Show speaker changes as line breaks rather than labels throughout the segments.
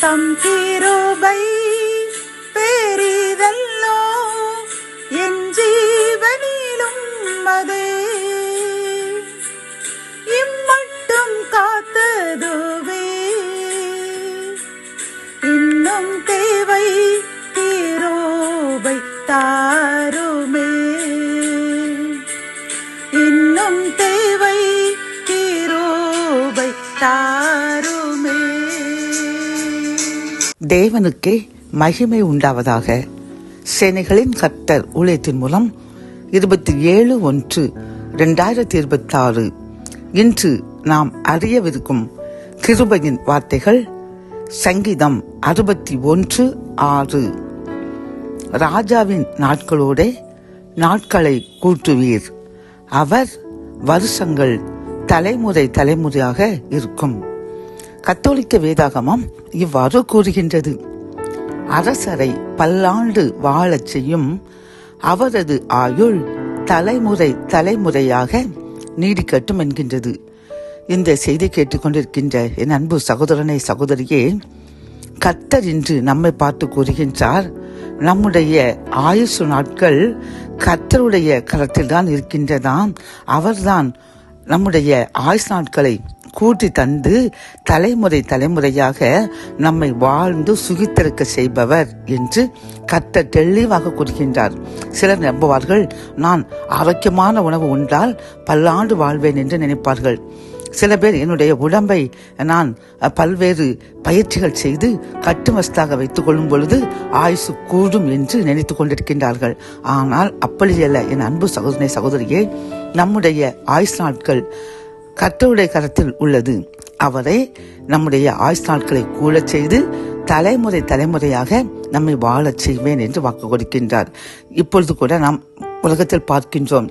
தம் கிருபை பெரிதல்லோ என் ஜீவனிலும் அதே இம்மட்டும் காத்ததுவே இன்னும் தேவை கிருபை தாருமே இன்னும் தேவை கிருபை தாருமே.
தேவனுக்கே மகிமை உண்டாவதாக. சேனைகளின் கர்த்தர் ஊழியத்தின் மூலம் 27/1/2026 இன்று நாம் அறியவிருக்கும் கிருபையின் வார்த்தைகள் சங்கீதம் 61:6. ராஜாவின் நாட்களோட நாட்களை கூட்டுவீர், அவர் வருஷங்கள் தலைமுறை தலைமுறையாக இருக்கும். கத்தோலிக்க வேதாகமம் இவ்வாறு கூறுகின்றது: அரசரை பல்லாண்டு வாழச் செய்யும், அவரது ஆயுள் தலைமுறை தலைமுறையாக நீடிக்கட்டும் என்கின்றது. இந்த செய்தி கேட்டுக்கொண்டிருக்கின்ற என் அன்பு சகோதரனை சகோதரியே, கர்த்தர் இன்று நம்மை பார்த்து கூறுகின்றார், நம்முடைய ஆயுசு நாட்கள் கர்த்தருடைய கரத்தில் தான் இருக்கின்றதாம். அவர்தான் நம்முடைய ஆயுசு நாட்களை கூட்டி தந்து தலைமுறை தலைமுறையாக நம்மை வாழ்ந்து சுகித்திருக்க செய்பவர் என்று கர்த்தர் தெளிவாக கூறுகின்றார். சிலர் நம்புவார்கள், நான் ஆரோக்கியமான உணவு உண்டால் பல்லாண்டு வாழ்வேன் என்று நினைப்பார்கள். சில பேர் என்னுடைய உடம்பை நான் பல்வேறு பயிற்சிகள் செய்து கட்டுமஸ்தாக வைத்துக் கொள்ளும் பொழுது ஆயுசு கூடும் என்று நினைத்துக் கொண்டிருக்கின்றார்கள். ஆனால் அப்படியல்ல என் அன்பு சகோதரனை சகோதரியே, நம்முடைய ஆயுசு நாட்கள் கர்த்தருடைய கரத்தில் உள்ளது. அவரை நம்முடைய ஆயுசு நாட்களை கூட செய்து தலைமுறை தலைமுறையாக நம்மை வாழச் செய்வேன் என்று வாக்கு கொடுக்கின்றார். இப்பொழுது கூட நாம் உலகத்தில் பார்க்கின்றோம்,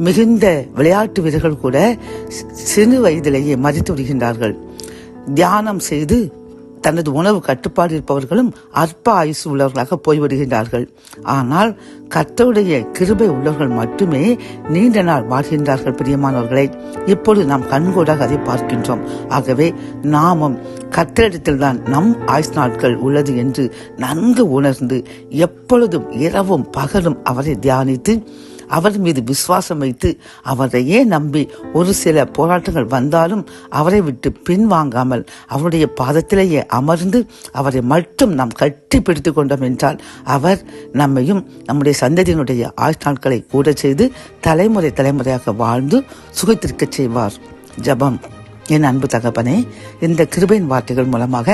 மிகுந்த விளையாட்டு வீரர்கள் கூட சிறு வயதிலேயே மறித்து விடுகின்றார்கள். தியானம் செய்து தனது உணவு கட்டுப்பாடு இருப்பவர்களும் அற்ப ஆயுசு உள்ளவர்களாக போய்விடுகின்றார்கள். ஆனால் கர்த்தருடைய கிருபை உள்ளவர்கள் மட்டுமே நீண்ட நாள் வாழ்கின்றார்கள். பிரியமானவர்களை, இப்பொழுது நாம் கண்கூடாக அதை பார்க்கின்றோம். ஆகவே நாமும் கர்த்தரிடத்தில் தான் நம் ஆயுசு நாட்கள் உள்ளது என்று நன்கு உணர்ந்து எப்பொழுதும் இரவும் பகலும் அவரை தியானித்து அவர் மீது விசுவாசம் வைத்து அவரையே நம்பி ஒரு சில போராட்டங்கள் வந்தாலும் அவரை விட்டு பின்வாங்காமல் அவருடைய பாதத்திலேயே அமர்ந்து அவரை மட்டும் நாம் கட்டி பிடித்து கொண்டோம் என்றால் அவர் நம்மையும் நம்முடைய சந்ததியினுடைய ஆயுள் நாட்களை கூட செய்து தலைமுறை தலைமுறையாக வாழ்ந்து சுகித்திருக்க செய்வார். ஜெபம். என் அன்பு தகப்பனே, இந்த கிருபையின் வார்த்தைகள் மூலமாக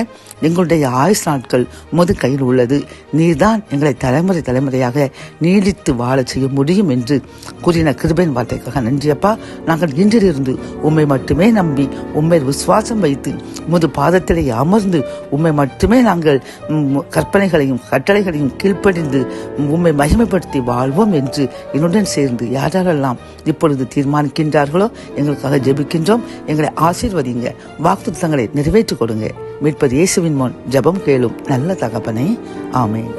எங்களுடைய ஆயுசு நாட்கள் உமது கையில் உள்ளது. நீர்தான் எங்களை தலைமுறை தலைமுறையாக நீடித்து வாழ செய்ய முடியும் என்று கூறின கிருபையின் வார்த்தைக்காக நன்றியப்பா. நாங்கள் இன்றிலிருந்து உம்மை மட்டுமே நம்பி உம்மை விசுவாசம் வைத்து உமது பாதத்திலே அமர்ந்து உம்மை மட்டுமே நாங்கள் கற்பனைகளையும் கட்டளைகளையும் கீழ்ப்படிந்து உம்மை மகிமைப்படுத்தி வாழ்வோம் என்று என்னுடன் சேர்ந்து யாரெல்லாம் இப்பொழுது தீர்மானிக்கின்றார்களோ எங்களுக்காக ஜெபிக்கின்றோம். எங்களை ஆசீர்வதிங்க, வாக்குத்தத்தங்களை நிறைவேற்றிக் கொடுங்க. மீட்பர் இயேசுவின் முன் ஜெபம் கேளும் நல்ல தகப்பனே, ஆமென்.